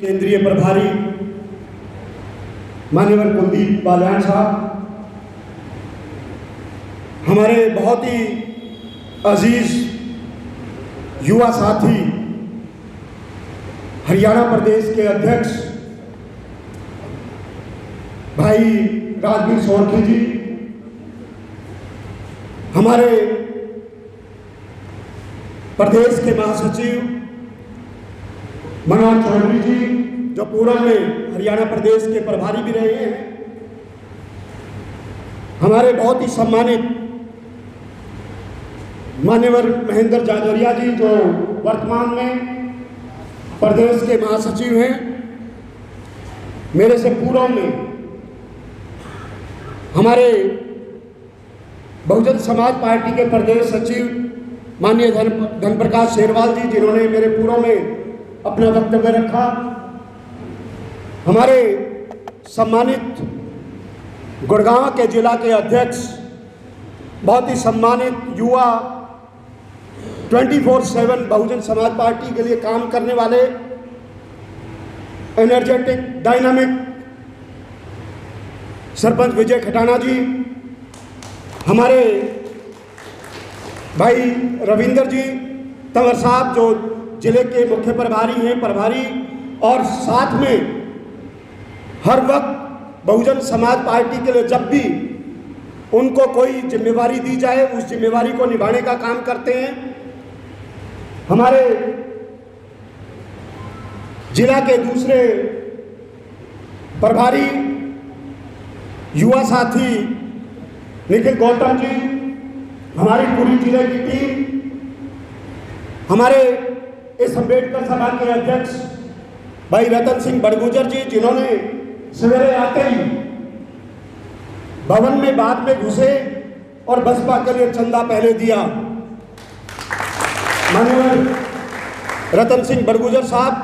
केंद्रीय प्रभारी माननीय कुलदीप बालियान साहब, हमारे बहुत ही अजीज युवा साथी हरियाणा प्रदेश के अध्यक्ष भाई राजवीर सोरखी जी, हमारे प्रदेश के महासचिव मनोज चौधरी जी, जो पूर्व में हरियाणा प्रदेश के प्रभारी भी रहे हैं, हमारे बहुत ही सम्मानित मान्यवर महेंद्र जाजरिया जी, जो वर्तमान में प्रदेश के महासचिव हैं, मेरे से पूर्व में हमारे बहुजन समाज पार्टी के प्रदेश सचिव माननीय धनप्रकाश शेरवाल जी, जिन्होंने मेरे पूर्व में अपना वक्तव्य रखा, हमारे सम्मानित गुड़गांव के जिला के अध्यक्ष, बहुत ही सम्मानित युवा 24/7 बहुजन समाज पार्टी के लिए काम करने वाले एनर्जेटिक डायनामिक सरपंच विजय खटाना जी, हमारे भाई रविंदर जी तंवर साहब, जो जिले के मुख्य प्रभारी और साथ में हर वक्त बहुजन समाज पार्टी के लिए जब भी उनको कोई जिम्मेवारी दी जाए उस जिम्मेवारी को निभाने का काम करते हैं। हमारे जिला के दूसरे प्रभारी युवा साथी निखिल गौतम जी, हमारी पूरी जिले की टीम, हमारे इस अम्बेडकर सभा के अध्यक्ष भाई रतन सिंह बड़गुजर जी, जिन्होंने सवेरे आते ही भवन में बाद में घुसे और बसपा के लिए चंदा पहले दिया। माननीय रतन सिंह बड़गुजर साहब,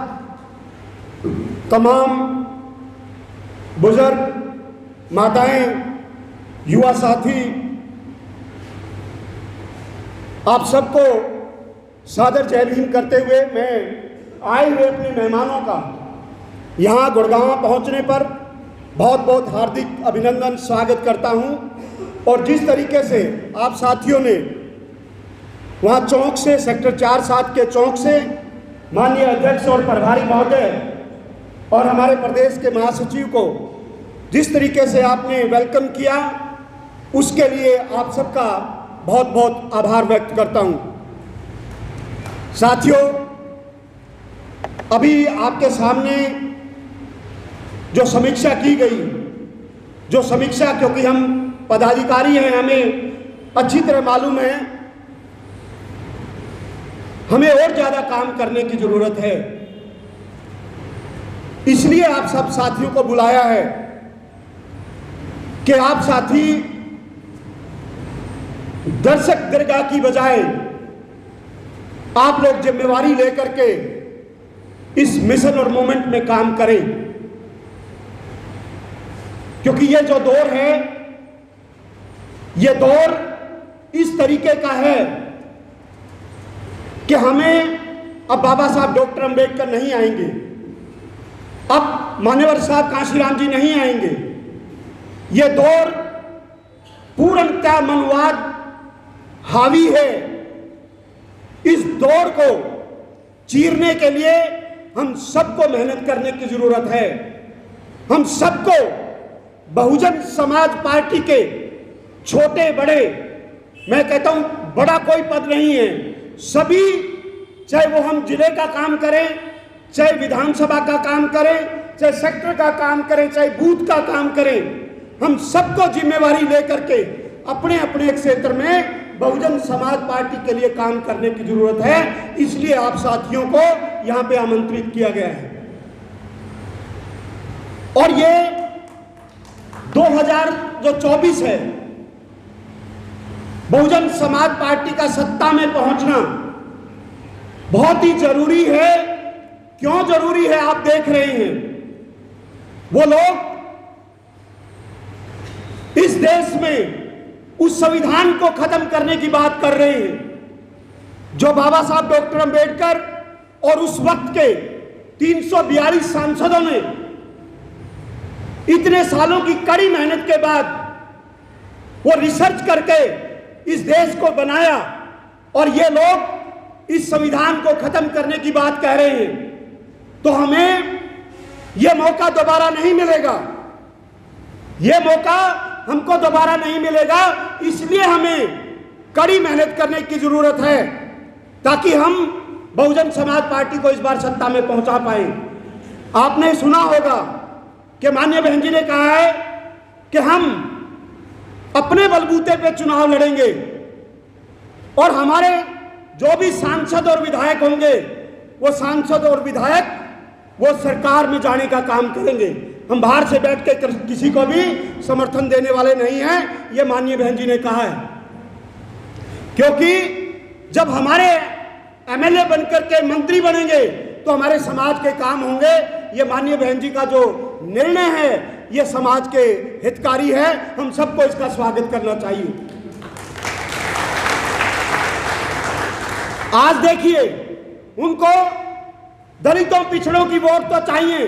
तमाम बुजुर्ग, माताएं, युवा साथी, आप सबको सादर जय भीम करते हुए मैं आए हुए अपने मेहमानों का यहाँ गुड़गांव पहुँचने पर बहुत बहुत हार्दिक अभिनंदन स्वागत करता हूँ। और जिस तरीके से आप साथियों ने वहाँ चौक से, सेक्टर 4-7 के चौक से माननीय अध्यक्ष और प्रभारी महोदय और हमारे प्रदेश के महासचिव को जिस तरीके से आपने वेलकम किया, उसके लिए आप सबका बहुत बहुत आभार व्यक्त करता हूँ। साथियों, अभी आपके सामने जो समीक्षा की गई, जो समीक्षा, क्योंकि हम पदाधिकारी हैं, हमें अच्छी तरह मालूम है हमें और ज़्यादा काम करने की ज़रूरत है, इसलिए आप सब साथियों को बुलाया है कि आप साथी दर्शक दरगाह की बजाय आप लोग जिम्मेवारी लेकर के इस मिशन और मूवमेंट में काम करें, क्योंकि ये जो दौर है, ये दौर इस तरीके का है कि हमें अब बाबा साहब डॉक्टर अंबेडकर नहीं आएंगे, अब मान्यवर साहब कांशीराम जी नहीं आएंगे। ये दौर पूर्णतः मनवाद हावी है। इस दौर को चीरने के लिए हम सबको मेहनत करने की जरूरत है। हम सबको बहुजन समाज पार्टी के छोटे बड़े, मैं कहता हूं बड़ा कोई पद नहीं है, सभी, चाहे वो हम जिले का काम करें, चाहे विधानसभा का काम करें, चाहे सेक्टर का काम करें, चाहे बूथ का काम करें, हम सबको जिम्मेवारी लेकर के अपने अपने क्षेत्र में बहुजन समाज पार्टी के लिए काम करने की जरूरत है। इसलिए आप साथियों को यहां पे आमंत्रित किया गया है। और ये 2024 है, बहुजन समाज पार्टी का सत्ता में पहुंचना बहुत ही जरूरी है। क्यों जरूरी है आप देख रहे हैं, वो लोग इस देश में उस संविधान को खत्म करने की बात कर रहे हैं जो बाबा साहब डॉक्टर अंबेडकर और उस वक्त के 342 सांसदों ने इतने सालों की कड़ी मेहनत के बाद वो रिसर्च करके इस देश को बनाया, और ये लोग इस संविधान को खत्म करने की बात कह रहे हैं, तो हमें ये मौका दोबारा नहीं मिलेगा। ये मौका हमको दोबारा नहीं मिलेगा। इसलिए हमें कड़ी मेहनत करने की जरूरत है ताकि हम बहुजन समाज पार्टी को इस बार सत्ता में पहुंचा पाए। आपने सुना होगा कि माननीय बहन जी ने कहा है कि हम अपने बलबूते पे चुनाव लड़ेंगे और हमारे जो भी सांसद और विधायक होंगे वो सांसद और विधायक वो सरकार में जाने का काम करेंगे। हम बाहर से बैठ के किसी को भी समर्थन देने वाले नहीं हैं, ये माननीय बहन जी ने कहा है। क्योंकि जब हमारे एमएलए बनकर के मंत्री बनेंगे तो हमारे समाज के काम होंगे। ये माननीय बहन जी का जो निर्णय है ये समाज के हितकारी है, हम सबको इसका स्वागत करना चाहिए। आज देखिए, उनको दलितों पिछड़ों की वोट तो चाहिए,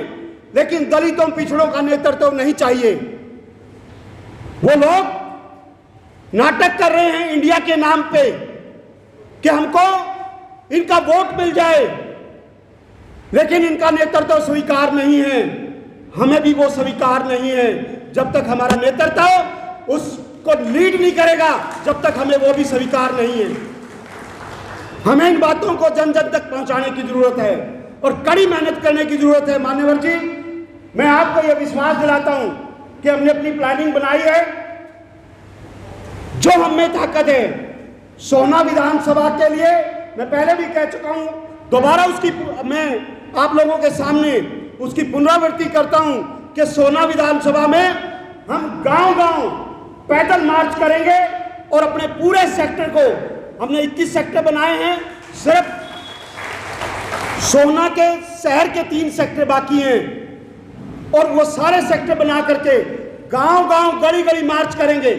लेकिन दलितों पिछड़ों का नेतृत्व नहीं चाहिए। वो लोग नाटक कर रहे हैं इंडिया के नाम पे कि हमको इनका वोट मिल जाए, लेकिन इनका नेतृत्व स्वीकार नहीं है। हमें भी वो स्वीकार नहीं है। जब तक हमारा नेतृत्व उसको लीड नहीं करेगा, जब तक हमें वो भी स्वीकार नहीं है। हमें इन बातों को जन जन तक पहुंचाने की जरूरत है और कड़ी मेहनत करने की जरूरत है। मान्यवर जी, मैं आपको यह विश्वास दिलाता हूं कि हमने अपनी प्लानिंग बनाई है। जो हम में ताकत है, सोहना विधानसभा के लिए मैं पहले भी कह चुका हूं, दोबारा उसकी मैं आप लोगों के सामने उसकी पुनरावृत्ति करता हूं कि सोहना विधानसभा में हम गांव-गांव पैदल मार्च करेंगे और अपने पूरे सेक्टर को, हमने 21 सेक्टर बनाए हैं, सिर्फ सोहना के शहर के 3 सेक्टर बाकी हैं, और वो सारे सेक्टर बना करके गांव-गांव गली-गली मार्च करेंगे।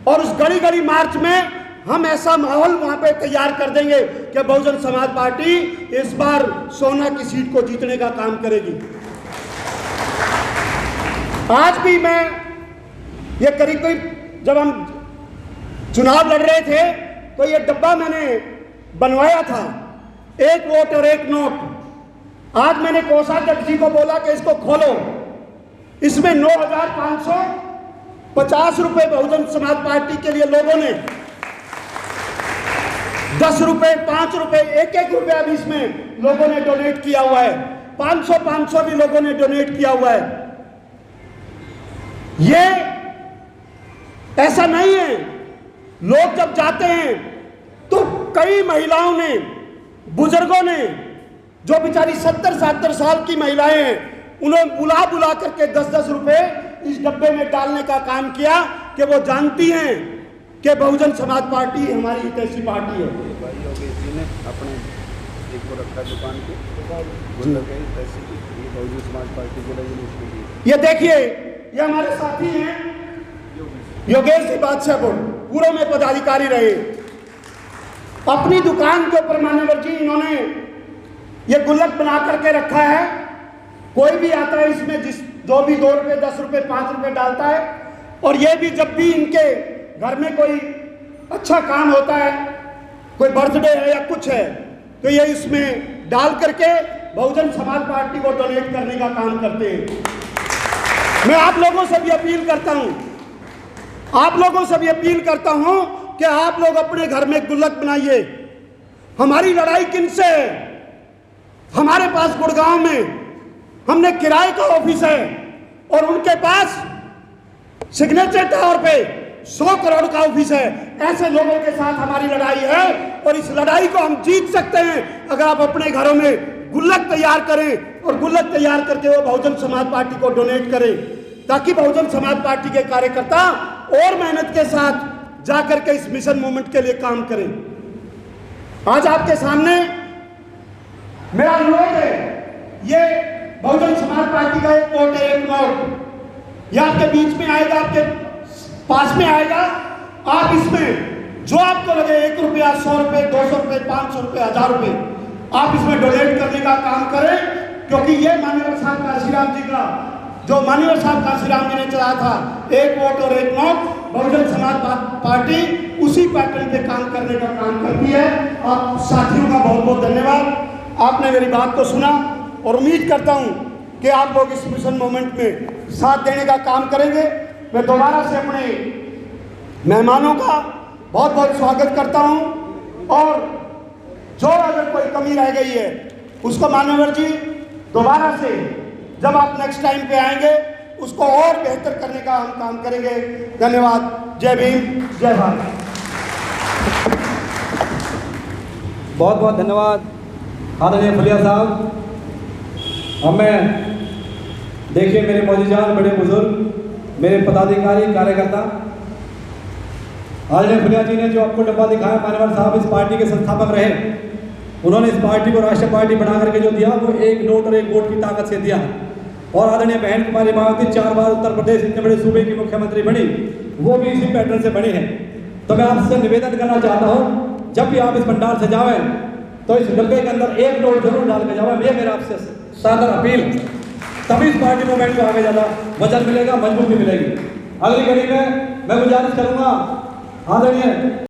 और उस गली-गली मार्च में हम ऐसा माहौल वहां पे तैयार कर देंगे कि बहुजन समाज पार्टी इस बार सोहना की सीट को जीतने का काम करेगी। आज भी मैं ये करीब जब हम चुनाव लड़ रहे थे तो ये डब्बा मैंने बनवाया था, 1 वोट और 1 नोट। आज मैंने कोषाध्यक्ष जी को बोला कि इसको खोलो, इसमें 9,550 रुपए बहुजन समाज पार्टी के लिए लोगों ने, 10 रुपए, 5 रुपए, 1-1 रुपया भी इसमें लोगों ने डोनेट किया हुआ है। 500 भी लोगों ने डोनेट किया हुआ है। ये ऐसा नहीं है, लोग जब जाते हैं तो कई महिलाओं ने, बुजुर्गों ने, जो बेचारी 70-70 साल की महिलाएं हैं, उन्हें बुला बुला करके 10-10 रुपए इस डब्बे में डालने का काम किया कि वो जानती हैं कि बहुजन समाज पार्टी हमारी एक ऐसी पार्टी है। अपने एक को रखा दुकान पे, बहुजन समाज पार्टी। ये देखिए, ये हमारे साथी हैं योगेश जी बादशाहपुर, पूर्व में पदाधिकारी रहे। अपनी दुकान के ऊपर मान्यवर जी इन्होंने ये गुल्लक बना करके रखा है। कोई भी आता है इसमें जो भी 2 रुपए, 10 रुपए, 5 रुपए डालता है, और ये भी जब भी इनके घर में कोई अच्छा काम होता है, कोई बर्थडे है या कुछ है, तो ये इसमें डाल करके बहुजन समाज पार्टी को डोनेट करने का काम करते हैं। मैं आप लोगों से भी अपील करता हूं, कि आप लोग अपने घर में गुल्लक बनाइए। हमारी लड़ाई किनसे है? हमारे पास गुड़गांव में हमने किराए का ऑफिस है और उनके पास सिग्नेचर टावर पे 100 करोड़ का ऑफिस है। ऐसे लोगों के साथ हमारी लड़ाई है और इस लड़ाई को हम जीत सकते हैं अगर आप अपने घरों में गुल्लक तैयार करें और गुल्लक तैयार करके वो बहुजन समाज पार्टी को डोनेट करें, ताकि बहुजन समाज पार्टी के कार्यकर्ता और मेहनत के साथ जाकर के इस मिशन मूवमेंट के लिए काम करें। आज आपके सामने मेरा अनुरोध है, ये बहुजन समाज पार्टी का 1 वोट 1 नोट, ये आपके बीच में आएगा, आपके पास में आएगा। आप इसमें जो आपको लगे 1 रुपया, 100 रुपए, 200 रुपए, 500 रुपए, 1000 रुपए, आप इसमें डोनेट करने का काम करें क्योंकि ये मान्यवर साहब काशीराम जी का, जो मान्यवर साहब काशीराम जी ने चलाया था, एक वोट और एक नोट, बहुजन समाज पार्टी उसी पैटर्न पे काम करने का काम करती है। आप साथियों का बहुत बहुत धन्यवाद, आपने मेरी बात को सुना और उम्मीद करता हूँ कि आप लोग इस मिशन मूवमेंट में साथ देने का काम करेंगे। मैं दोबारा से अपने मेहमानों का बहुत बहुत स्वागत करता हूँ और जो अगर कोई कमी रह गई है उसको मान्यवर जी दोबारा से जब आप नेक्स्ट टाइम पे आएंगे उसको और बेहतर करने का हम काम करेंगे। धन्यवाद। जय भीम, जय भारत। बहुत बहुत धन्यवाद आदरणीय फुलिया साहब। अब मैं देखिए मेरे मौजूदान, बड़े बुजुर्ग, मेरे पदाधिकारी, कार्यकर्ता, आदरणीय फुलिया जी ने जो आपको डब्बा दिखाया, मान्यवर साहब इस पार्टी के संस्थापक रहे। उन्होंने इस पार्टी को राष्ट्रीय पार्टी बना करके जो दिया वो एक नोट और एक वोट की ताकत से दिया। और आदरणीय बहन कुमारी मायावती 4 बार उत्तर प्रदेश इतने बड़े सूबे की मुख्यमंत्री बनी, वो भी इसी पैटर्न से बनी है। तो मैं आपसे निवेदन करना चाहता हूँ, जब भी आप इस भंडार से जाएं तो इस डब्बे के अंदर एक नोट जरूर डाल के जाओ। ये मेरा आपसे सादर अपील, तभी इस पार्टी मूवमेंट को आगे ज़्यादा वजन मिलेगा, मजबूती मिलेगी। अगली घड़ी में मैं गुजारिश करूँगा आदरणीय